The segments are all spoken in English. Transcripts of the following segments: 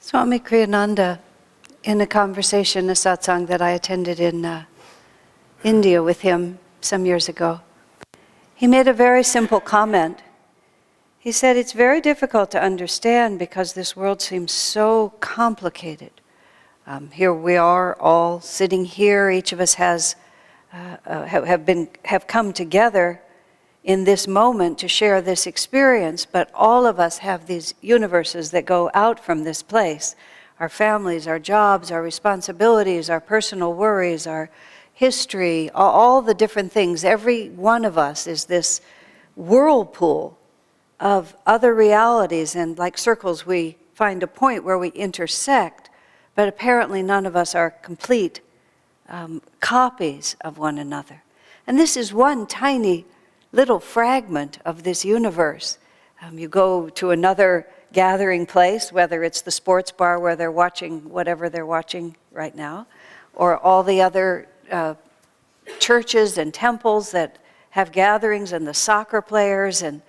Swami Kriyananda, in a conversation, a satsang that I attended in India with him some years ago, he made a very simple comment. He said, it's very difficult to understand because this world seems so complicated. Here we are all sitting here, each of us have come together in this moment to share this experience, but all of us have these universes that go out from this place. Our families, our jobs, our responsibilities, our personal worries, our history, all the different things. Every one of us is this whirlpool of other realities, and like circles we find a point where we intersect, but apparently none of us are complete copies of one another. And this is one tiny little fragment of this universe. You go to another gathering place, whether it's the sports bar where they're watching whatever they're watching right now, or all the other churches and temples that have gatherings, and the soccer players, and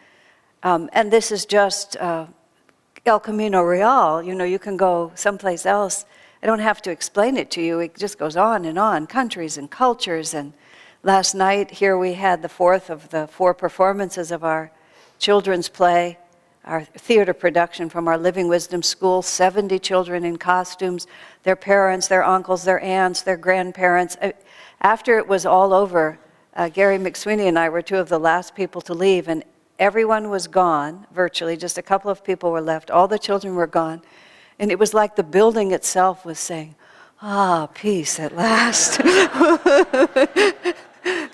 this is just El Camino Real. You know, you can go someplace else. I don't have to explain it to you. It just goes on and on, countries and cultures. And last night here we had the fourth of the 4 performances of our children's play, our theater production from our Living Wisdom School, 70 children in costumes, their parents, their uncles, their aunts, their grandparents. After it was all over, Gary McSweeney and I were 2 of the last people to leave, and everyone was gone, virtually. Just a couple of people were left. All the children were gone. And it was like the building itself was saying, "Ah, peace at last."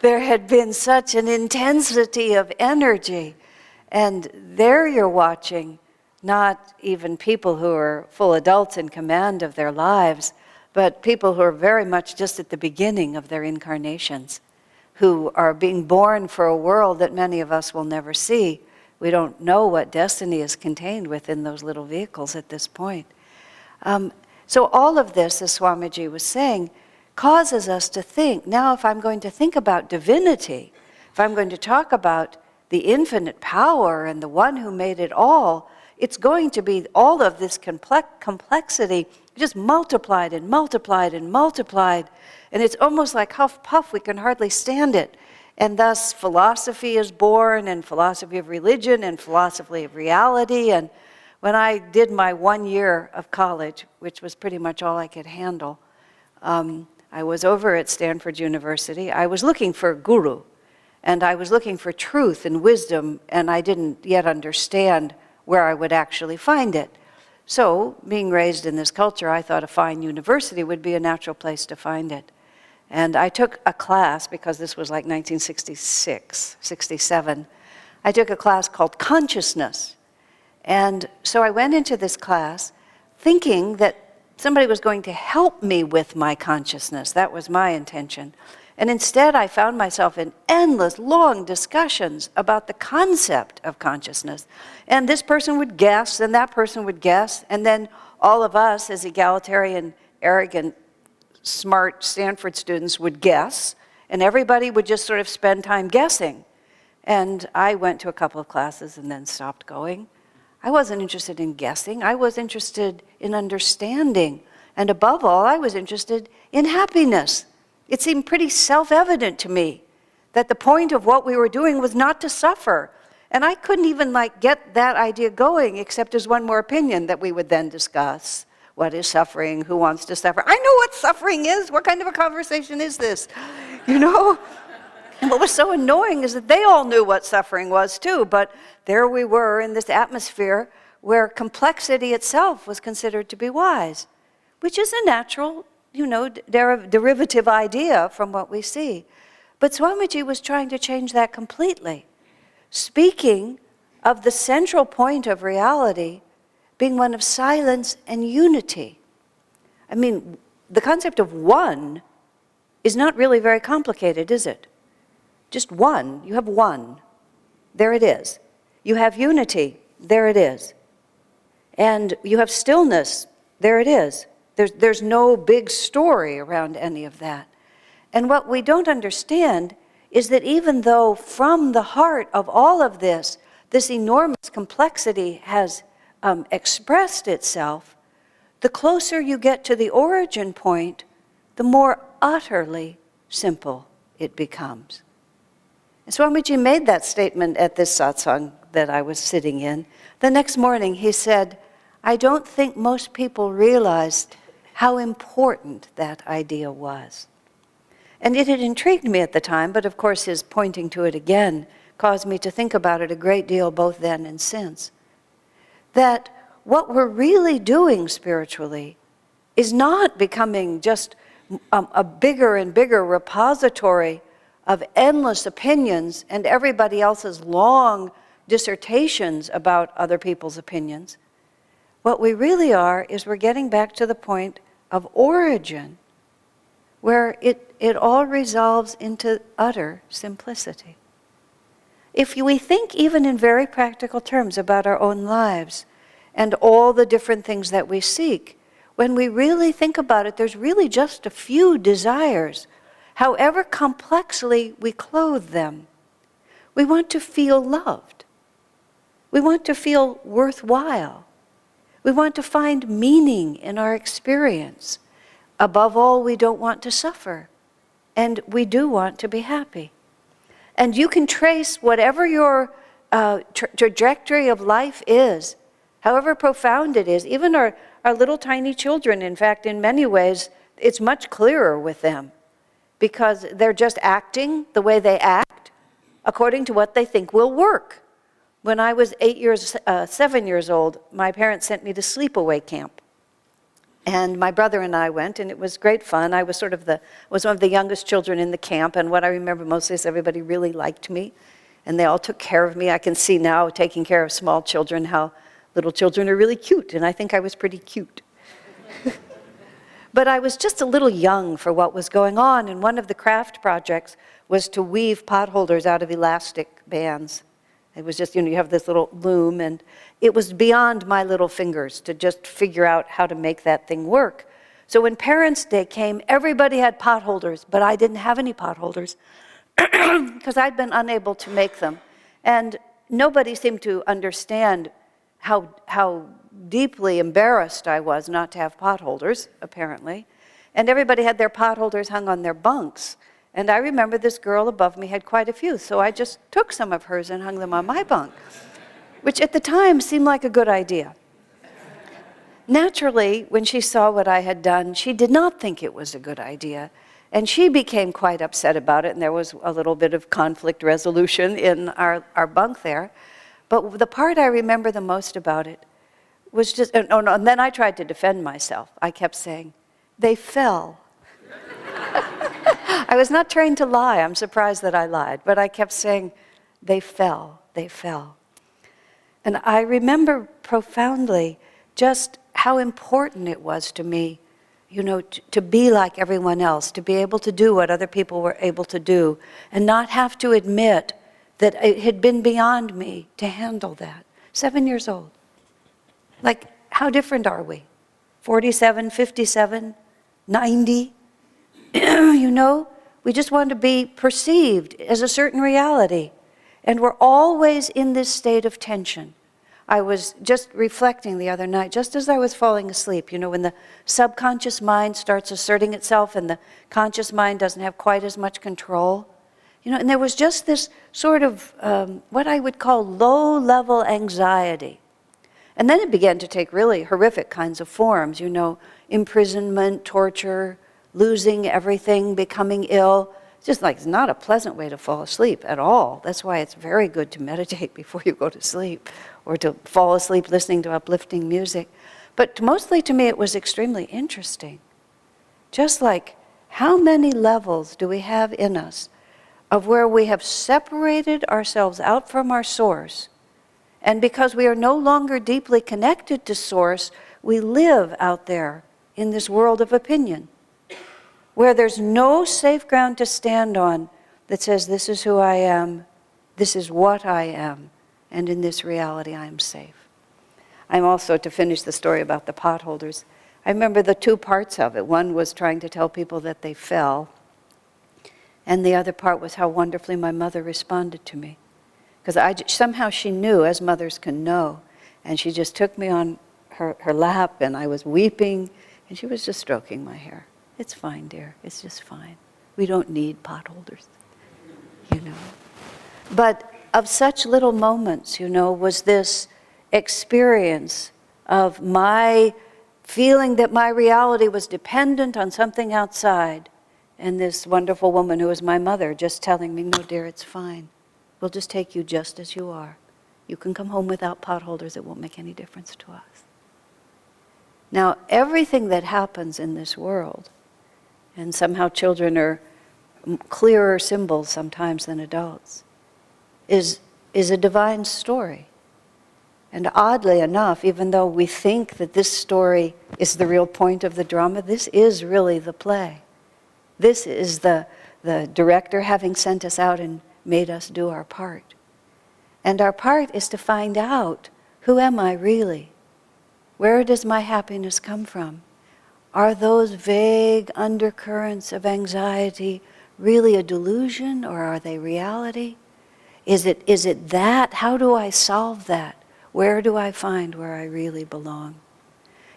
There had been such an intensity of energy. And there you're watching not even people who are full adults in command of their lives, but people who are very much just at the beginning of their incarnations, who are being born for a world that many of us will never see. We don't know what destiny is contained within those little vehicles at this point. So all of this, as Swamiji was saying, causes us to think, now if I'm going to think about divinity, if I'm going to talk about the infinite power and the one who made it all, it's going to be all of this complexity just multiplied and multiplied and multiplied. And it's almost like huff puff, we can hardly stand it. And thus philosophy is born, and philosophy of religion, and philosophy of reality. And when I did my 1 year of college, which was pretty much all I could handle, I was over at Stanford University. I was looking for a guru, and I was looking for truth and wisdom, and I didn't yet understand where I would actually find it. So, being raised in this culture, I thought a fine university would be a natural place to find it. And I took a class, because this was like 1966, 67. I took a class called Consciousness. And so I went into this class thinking that somebody was going to help me with my consciousness. That was my intention. And instead, I found myself in endless, long discussions about the concept of consciousness. And this person would guess, and that person would guess, and then all of us as egalitarian, arrogant, smart Stanford students would guess, and everybody would just sort of spend time guessing. And I went to a couple of classes and then stopped going. I wasn't interested in guessing. I was interested in understanding. And above all, I was interested in happiness. It seemed pretty self-evident to me that the point of what we were doing was not to suffer. And I couldn't even get that idea going, except as one more opinion that we would then discuss. What is suffering? Who wants to suffer? I know what suffering is. What kind of a conversation is this? You know? And what was so annoying is that they all knew what suffering was too, but there we were in this atmosphere where complexity itself was considered to be wise, which is a natural, derivative idea from what we see. But Swamiji was trying to change that completely, speaking of the central point of reality being one of silence and unity. I mean, the concept of one is not really very complicated, is it? Just one. You have one. There it is. You have unity. There it is. And you have stillness. There it is. There's no big story around any of that. And what we don't understand is that even though from the heart of all of this, this enormous complexity has expressed itself, the closer you get to the origin point, the more utterly simple it becomes. And Swamiji made that statement at this satsang that I was sitting in. The next morning he said, I don't think most people realized how important that idea was. And it had intrigued me at the time, but of course his pointing to it again caused me to think about it a great deal both then and since. That what we're really doing spiritually is not becoming just a bigger and bigger repository of endless opinions and everybody else's long dissertations about other people's opinions. What we really are is we're getting back to the point of origin, where it all resolves into utter simplicity. If we think even in very practical terms about our own lives and all the different things that we seek, when we really think about it, there's really just a few desires, however complexly we clothe them. We want to feel loved. We want to feel worthwhile. We want to find meaning in our experience. Above all, we don't want to suffer. And we do want to be happy. And you can trace whatever your trajectory of life is, however profound it is. Even our little tiny children, in fact, in many ways, it's much clearer with them because they're just acting the way they act according to what they think will work. When I was 7 years old, my parents sent me to sleepaway camp. And my brother and I went, and it was great fun. I was one of the youngest children in the camp, and what I remember mostly is everybody really liked me, and they all took care of me. I can see now, taking care of small children, how little children are really cute, and I think I was pretty cute. But I was just a little young for what was going on, and one of the craft projects was to weave potholders out of elastic bands. It was just, you have this little loom, and it was beyond my little fingers to just figure out how to make that thing work. So when Parents' Day came, everybody had potholders, but I didn't have any potholders because I'd been unable to make them. And nobody seemed to understand how deeply embarrassed I was not to have potholders, apparently. And everybody had their potholders hung on their bunks. And I remember this girl above me had quite a few, so I just took some of hers and hung them on my bunk, which at the time seemed like a good idea. Naturally, when she saw what I had done, she did not think it was a good idea, and she became quite upset about it, and there was a little bit of conflict resolution in our bunk there. But the part I remember the most about it was just, and then I tried to defend myself. I kept saying, they fell. I was not trained to lie. I'm surprised that I lied. But I kept saying, they fell, they fell. And I remember profoundly just how important it was to me, to be like everyone else, to be able to do what other people were able to do, and not have to admit that it had been beyond me to handle that. 7 years old. Like, how different are we? 47, 57, 90? We just want to be perceived as a certain reality. And we're always in this state of tension. I was just reflecting the other night, just as I was falling asleep, when the subconscious mind starts asserting itself and the conscious mind doesn't have quite as much control. And there was just this sort of what I would call low-level anxiety. And then it began to take really horrific kinds of forms, imprisonment, torture, losing everything, becoming ill. It's not a pleasant way to fall asleep at all. That's why it's very good to meditate before you go to sleep, or to fall asleep listening to uplifting music. But mostly to me it was extremely interesting. Just like, how many levels do we have in us of where we have separated ourselves out from our source, and because we are no longer deeply connected to source, we live out there in this world of opinion, where there's no safe ground to stand on that says, this is who I am, this is what I am, and in this reality I am safe. I'm also, to finish the story about the potholders, I remember the two parts of it. One was trying to tell people that they fell, and the other part was how wonderfully my mother responded to me. Because somehow she knew, as mothers can know, and she just took me on her lap, and I was weeping, and she was just stroking my hair. It's fine, dear. It's just fine. We don't need potholders, you know. But of such little moments, you know, was this experience of my feeling that my reality was dependent on something outside, and this wonderful woman who was my mother just telling me, no, dear, it's fine. We'll just take you just as you are. You can come home without potholders. It won't make any difference to us. Now, everything that happens in this world, and somehow children are clearer symbols sometimes than adults, is a divine story. And oddly enough, even though we think that this story is the real point of the drama, this is really the play. This is the director having sent us out and made us do our part. And our part is to find out, who am I really? Where does my happiness come from? Are those vague undercurrents of anxiety really a delusion, or are they reality? Is it that? How do I solve that? Where do I find where I really belong?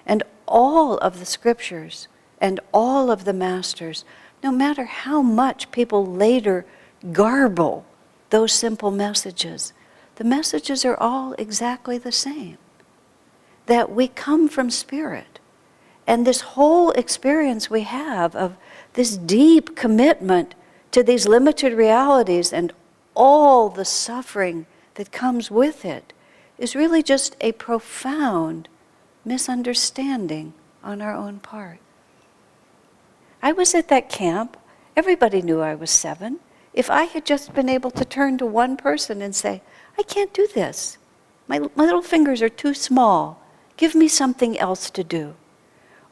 And all of the scriptures and all of the masters, no matter how much people later garble those simple messages, the messages are all exactly the same. That we come from spirit. And this whole experience we have of this deep commitment to these limited realities and all the suffering that comes with it is really just a profound misunderstanding on our own part. I was at that camp. Everybody knew I was 7. If I had just been able to turn to one person and say, I can't do this. My little fingers are too small. Give me something else to do.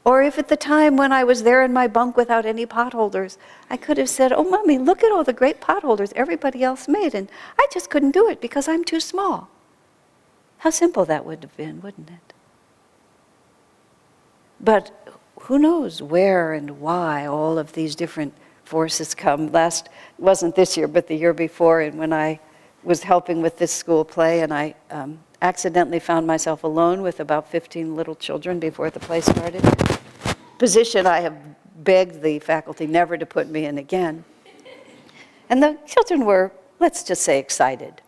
Or if at the time when I was there in my bunk without any potholders, I could have said, oh, Mommy, look at all the great potholders everybody else made, and I just couldn't do it because I'm too small. How simple that would have been, wouldn't it? But who knows where and why all of these different forces come. Wasn't this year, but the year before, and when I was helping with this school play, and I accidentally found myself alone with about 15 little children before the play started. Position I have begged the faculty never to put me in again. And the children were, let's just say, excited.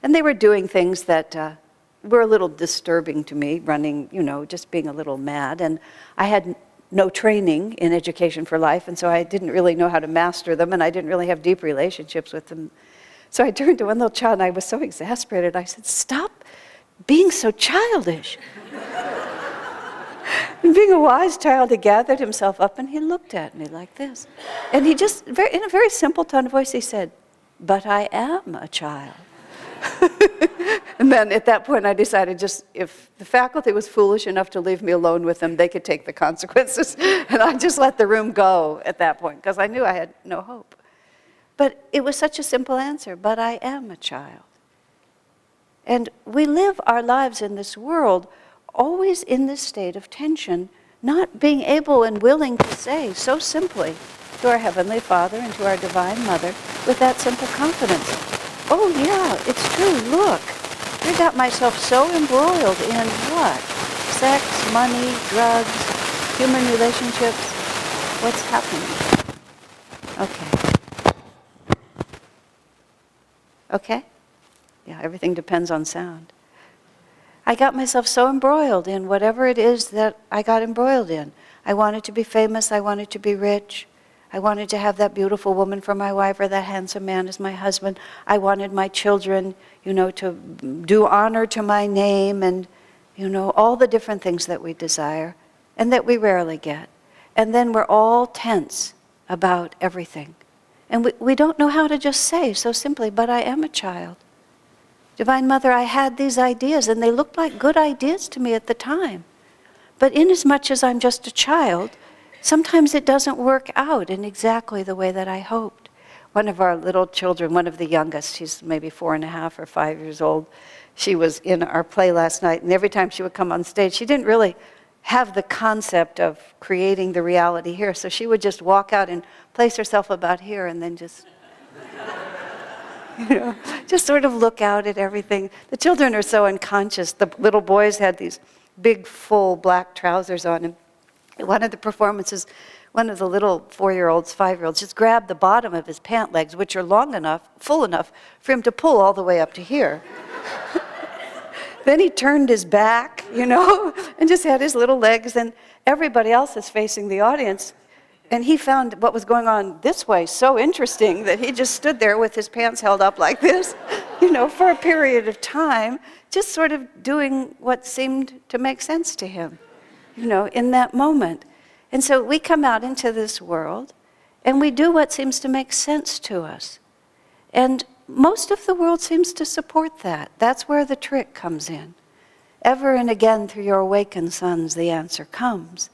And they were doing things that were a little disturbing to me, running, just being a little mad. And I had no training in education for life, and so I didn't really know how to master them, and I didn't really have deep relationships with them. So I turned to one little child, and I was so exasperated. I said, stop being so childish. And being a wise child, he gathered himself up, and he looked at me like this. And he just, in a very simple tone of voice, he said, but I am a child. And then at that point, I decided if the faculty was foolish enough to leave me alone with them, they could take the consequences. And I just let the room go at that point, because I knew I had no hope. But it was such a simple answer, but I am a child. And we live our lives in this world always in this state of tension, not being able and willing to say so simply to our Heavenly Father and to our Divine Mother with that simple confidence, oh yeah, it's true, look, I got myself so embroiled in what? Sex, money, drugs, human relationships. What's happening? Okay? Yeah, everything depends on sound. I got myself so embroiled in whatever it is that I got embroiled in. I wanted to be famous, I wanted to be rich. I wanted to have that beautiful woman for my wife or that handsome man as my husband. I wanted my children, to do honor to my name and, all the different things that we desire and that we rarely get. And then we're all tense about everything. And we don't know how to just say so simply, but I am a child. Divine Mother, I had these ideas, and they looked like good ideas to me at the time. But inasmuch as I'm just a child, sometimes it doesn't work out in exactly the way that I hoped. One of our little children, one of the youngest, she's maybe 4.5 or 5 years old, she was in our play last night, and every time she would come on stage, she didn't really have the concept of creating the reality here, so she would just walk out and place herself about here and then just, just sort of look out at everything. The children are so unconscious. The little boys had these big, full black trousers on. And one of the performances, one of the little 4-year-olds, 5-year-olds, just grabbed the bottom of his pant legs, which are long enough, full enough, for him to pull all the way up to here. Then he turned his back, and just had his little legs, and everybody else is facing the audience. And he found what was going on this way so interesting that he just stood there with his pants held up like this, for a period of time, just sort of doing what seemed to make sense to him, in that moment. And so we come out into this world, and we do what seems to make sense to us. And most of the world seems to support that. That's where the trick comes in. Ever and again through your awakened sons, the answer comes.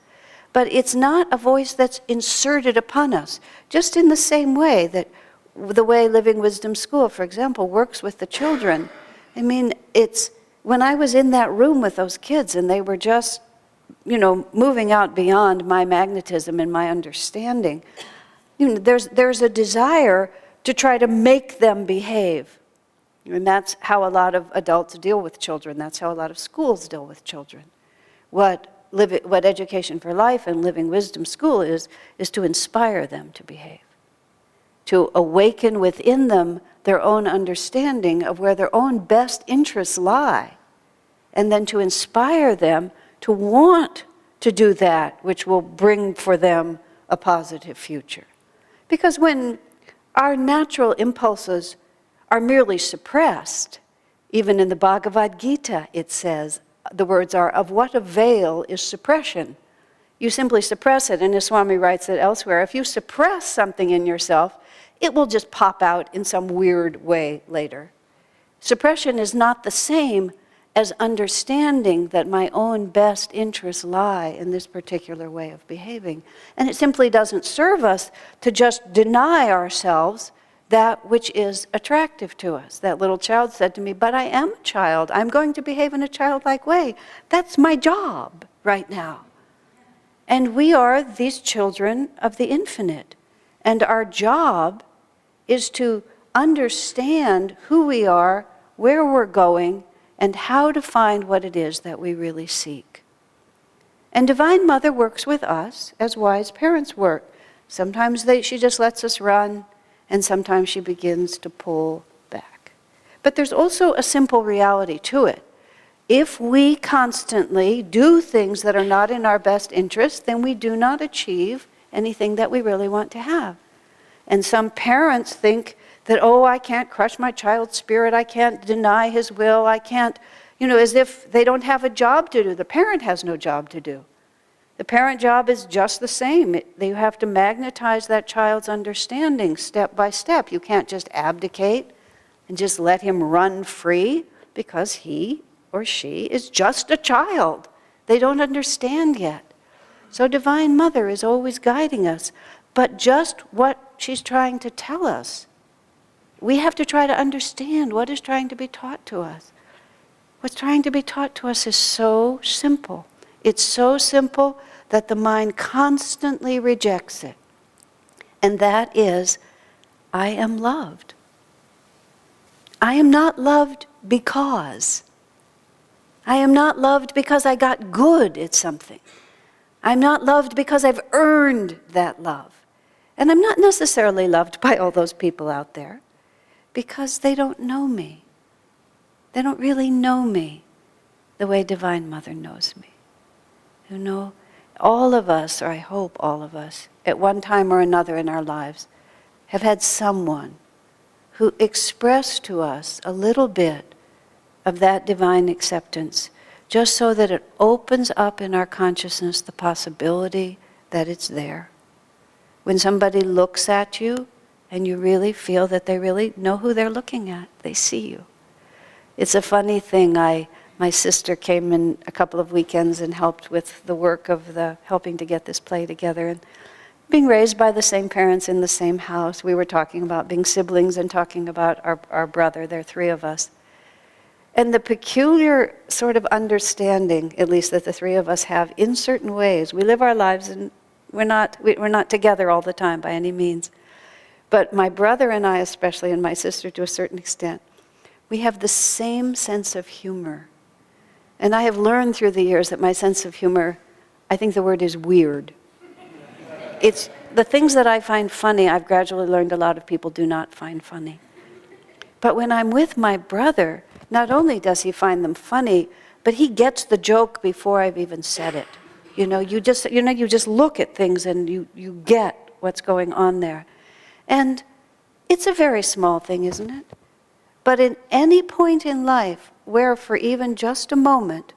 But it's not a voice that's inserted upon us, just in the same way that the way Living Wisdom School, for example, works with the children. I mean, it's when I was in that room with those kids and they were just, moving out beyond my magnetism and my understanding, there's a desire to try to make them behave. And that's how a lot of adults deal with children. That's how a lot of schools deal with children. What Education for Life and Living Wisdom School is to inspire them to behave, to awaken within them their own understanding of where their own best interests lie, and then to inspire them to want to do that which will bring for them a positive future. Because when our natural impulses are merely suppressed, even in the Bhagavad Gita it says, the words are, of what avail is suppression? You simply suppress it, and as Swami writes it elsewhere, if you suppress something in yourself, it will just pop out in some weird way later. Suppression is not the same as understanding that my own best interests lie in this particular way of behaving. And it simply doesn't serve us to just deny ourselves that which is attractive to us. That little child said to me, but I am a child. I'm going to behave in a childlike way. That's my job right now. And we are these children of the infinite. And our job is to understand who we are, where we're going, and how to find what it is that we really seek. And Divine Mother works with us as wise parents work. Sometimes she just lets us run, and sometimes she begins to pull back. But there's also a simple reality to it. If we constantly do things that are not in our best interest, then we do not achieve anything that we really want to have. And some parents think that, I can't crush my child's spirit, I can't deny his will, I can't, as if they don't have a job to do. The parent has no job to do. The parent job is just the same. You have to magnetize that child's understanding step by step. You can't just abdicate and just let him run free because he or she is just a child. They don't understand yet. So Divine Mother is always guiding us, but just what she's trying to tell us. We have to try to understand what is trying to be taught to us. What's trying to be taught to us is so simple. It's so simple that the mind constantly rejects it. And that is, I am loved. I am not loved because. I am not loved because I got good at something. I'm not loved because I've earned that love. And I'm not necessarily loved by all those people out there because they don't know me. They don't really know me the way Divine Mother knows me. All of us, or I hope all of us, at one time or another in our lives, have had someone who expressed to us a little bit of that divine acceptance, just so that it opens up in our consciousness the possibility that it's there. When somebody looks at you and you really feel that they really know who they're looking at, they see you. It's a funny thing. My sister came in a couple of weekends and helped with the work of helping to get this play together. And being raised by the same parents in the same house, we were talking about being siblings and talking about our brother. There are 3 of us. And the peculiar sort of understanding, at least that the 3 of us have in certain ways. We live our lives and we're not together all the time by any means. But my brother and I especially, and my sister to a certain extent, we have the same sense of humor. And I have learned through the years that my sense of humor, I think the word is weird. It's the things that I find funny, I've gradually learned a lot of people do not find funny. But when I'm with my brother, not only does he find them funny, but he gets the joke before I've even said it. You just look at things and you get what's going on there. And it's a very small thing, isn't it? But in any point in life where for even just a moment,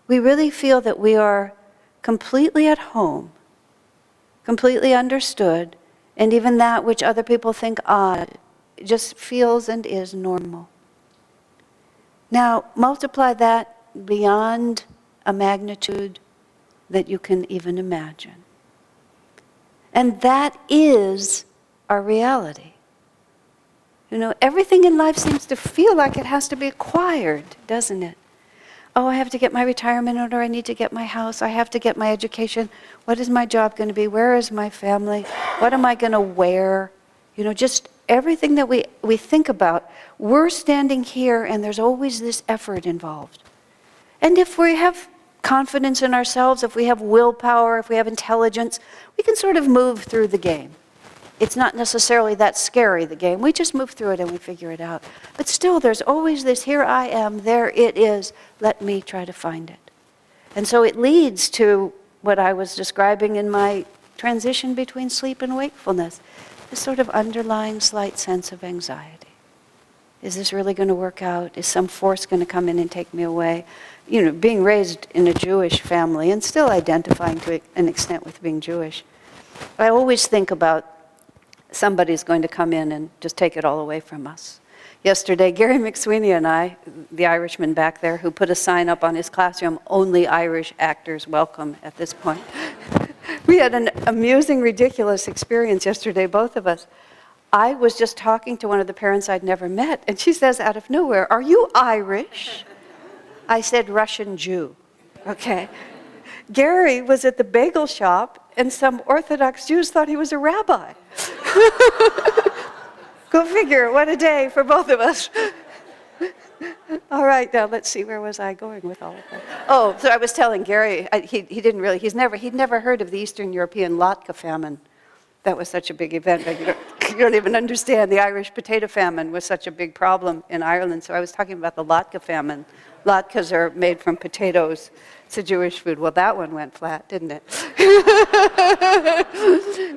we really feel that we are completely at home, completely understood, and even that which other people think odd just feels and is normal. Now, multiply that beyond a magnitude that you can even imagine. And that is our reality. Everything in life seems to feel like it has to be acquired, doesn't it? Oh, I have to get my retirement in order, I need to get my house, I have to get my education. What is my job going to be? Where is my family? What am I going to wear? Just everything that we think about, we're standing here and there's always this effort involved. And if we have confidence in ourselves, if we have willpower, if we have intelligence, we can sort of move through the game. It's not necessarily that scary, the game. We just move through it and we figure it out. But still, there's always this, here I am, there it is, let me try to find it. And so it leads to what I was describing in my transition between sleep and wakefulness, this sort of underlying slight sense of anxiety. Is this really going to work out? Is some force going to come in and take me away? Being raised in a Jewish family and still identifying to an extent with being Jewish, I always think about somebody's going to come in and just take it all away from us. Yesterday, Gary McSweeney and I, the Irishman back there, who put a sign up on his classroom, only Irish actors welcome at this point. We had an amusing, ridiculous experience yesterday, both of us. I was just talking to one of the parents I'd never met, and she says out of nowhere, "Are you Irish?" I said, "Russian Jew." Okay. Gary was at the bagel shop, and some Orthodox Jews thought he was a rabbi. Go figure, what a day for both of us. All right, now let's see, where was I going with all of that? Oh, so I was telling Gary, he'd never heard of the Eastern European latke famine. That was such a big event. You don't even understand. The Irish potato famine was such a big problem in Ireland. So I was talking about the latke famine. Latkes are made from potatoes. It's a Jewish food. Well, that one went flat, didn't it?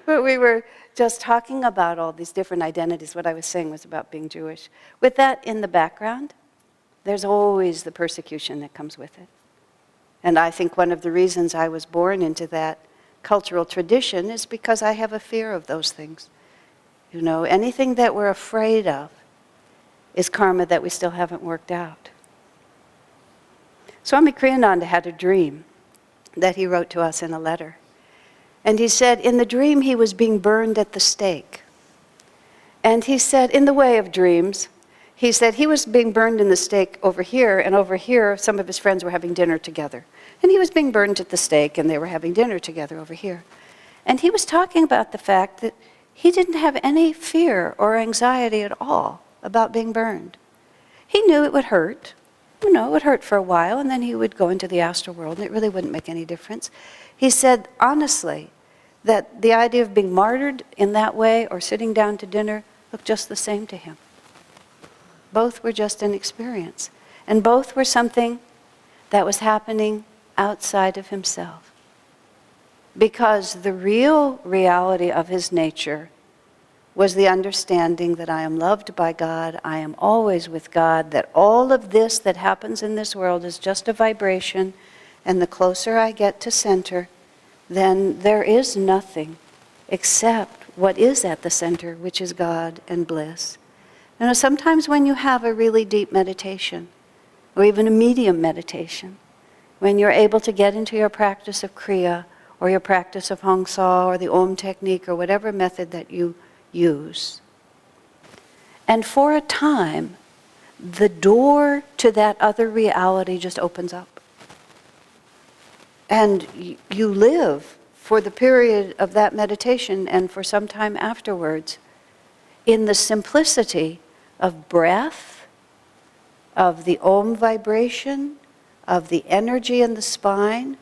But we were just talking about all these different identities. What I was saying was about being Jewish. With that in the background, there's always the persecution that comes with it. And I think one of the reasons I was born into that cultural tradition is because I have a fear of those things. Anything that we're afraid of is karma that we still haven't worked out. Swami Kriyananda had a dream that he wrote to us in a letter. And he said in the dream he was being burned at the stake. And he said, in the way of dreams, he said he was being burned in the stake over here, and over here some of his friends were having dinner together. And he was being burned at the stake, and they were having dinner together over here. And he was talking about the fact that he didn't have any fear or anxiety at all about being burned. He knew it would hurt. It would hurt for a while, and then he would go into the astral world, and it really wouldn't make any difference. He said, honestly, that the idea of being martyred in that way or sitting down to dinner looked just the same to him. Both were just an experience, and both were something that was happening outside of himself. Because the real reality of his nature was the understanding that I am loved by God, I am always with God, that all of this that happens in this world is just a vibration, and the closer I get to center, then there is nothing except what is at the center, which is God and bliss. Sometimes when you have a really deep meditation, or even a medium meditation, when you're able to get into your practice of Kriya, or your practice of Hong Sa, or the Om technique, or whatever method that you use. And for a time, the door to that other reality just opens up. And you live for the period of that meditation and for some time afterwards in the simplicity of breath, of the Om vibration, of the energy in the spine,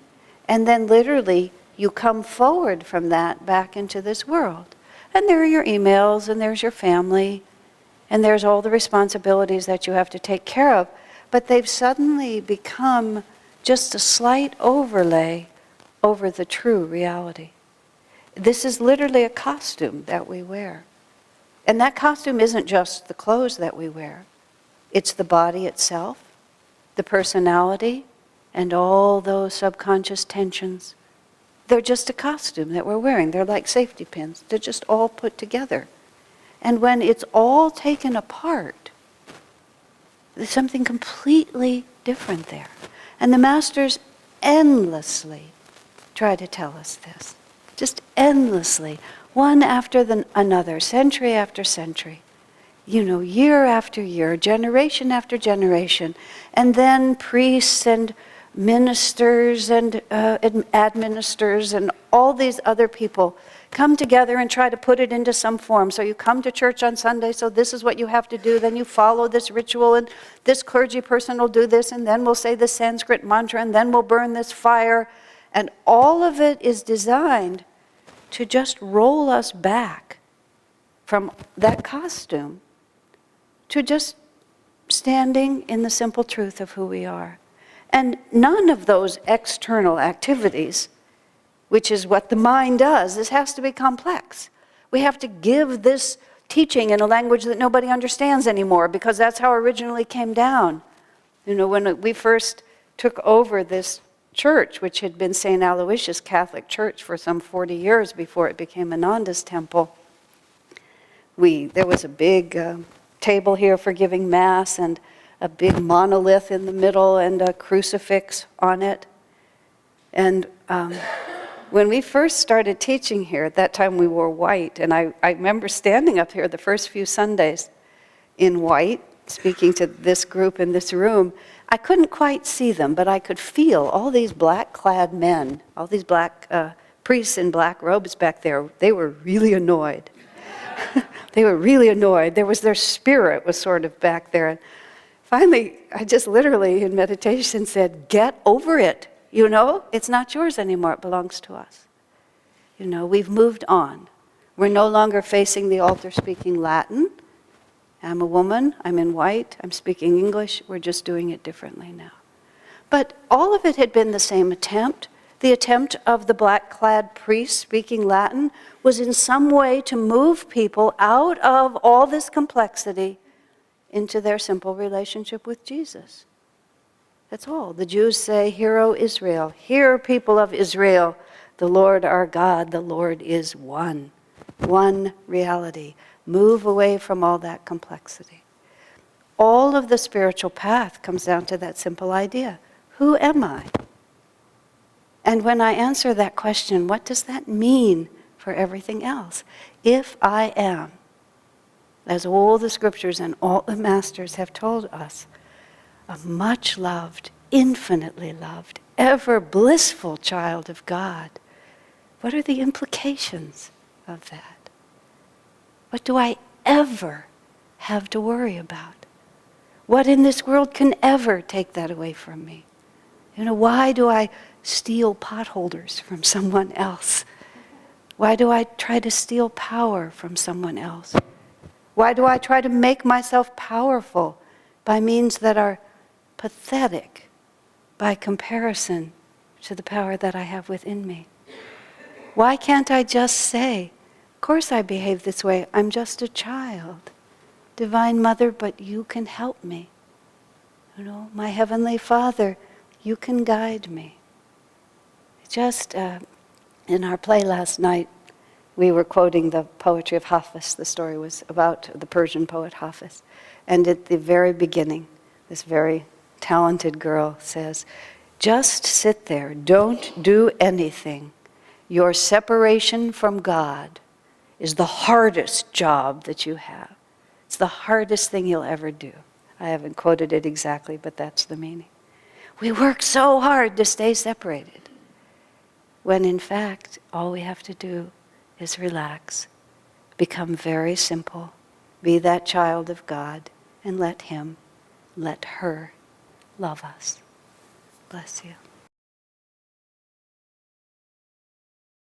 and then literally you come forward from that back into this world. And there are your emails, and there's your family, and there's all the responsibilities that you have to take care of. But they've suddenly become just a slight overlay over the true reality. This is literally a costume that we wear. And that costume isn't just the clothes that we wear. It's the body itself, the personality, and all those subconscious tensions. They're just a costume that we're wearing. They're like safety pins. They're just all put together. And when it's all taken apart, there's something completely different there. And the masters endlessly try to tell us this. Just endlessly, one after another, century after century. Year after year, generation after generation. And then priests and ministers and administrators and all these other people come together and try to put it into some form. So you come to church on Sunday, so this is what you have to do. Then you follow this ritual, and this clergy person will do this, and then we'll say the Sanskrit mantra, and then we'll burn this fire. And all of it is designed to just roll us back from that costume to just standing in the simple truth of who we are. And none of those external activities, which is what the mind does, this has to be complex. We have to give this teaching in a language that nobody understands anymore, because that's how it originally came down. When we first took over this church, which had been St. Aloysius Catholic Church for some 40 years before it became Ananda's Temple, there was a big table here for giving Mass, and a big monolith in the middle, and a crucifix on it. And when we first started teaching here, at that time we wore white, and I remember standing up here the first few Sundays in white, speaking to this group in this room. I couldn't quite see them, but I could feel all these black-clad men, all these black priests in black robes back there. They were really annoyed. They were really annoyed. Their spirit was sort of back there. And finally, I just literally in meditation said, get over it. It's not yours anymore. It belongs to us. We've moved on. We're no longer facing the altar speaking Latin. I'm a woman, I'm in white, I'm speaking English, we're just doing it differently now. But all of it had been the same attempt. The attempt of the black-clad priest speaking Latin was in some way to move people out of all this complexity into their simple relationship with Jesus. That's all. The Jews say, "Hear, O Israel, hear, people of Israel, the Lord our God, the Lord is one." One reality. Move away from all that complexity. All of the spiritual path comes down to that simple idea. Who am I? And when I answer that question, what does that mean for everything else? If I am, as all the scriptures and all the masters have told us, a much loved, infinitely loved, ever blissful child of God, what are the implications of that? What do I ever have to worry about? What in this world can ever take that away from me? Why do I steal potholders from someone else? Why do I try to steal power from someone else? Why do I try to make myself powerful by means that are pathetic by comparison to the power that I have within me? Why can't I just say, of course I behave this way, I'm just a child. Divine Mother, but you can help me. My Heavenly Father, you can guide me. Just in our play last night, we were quoting the poetry of Hafiz. The story was about the Persian poet Hafiz. And at the very beginning, this very talented girl says, just sit there, don't do anything. Your separation from God is the hardest job that you have. It's the hardest thing you'll ever do. I haven't quoted it exactly, but that's the meaning. We work so hard to stay separated, when in fact, all we have to do is relax, become very simple, be that child of God, and let Him, let her love us. Bless you.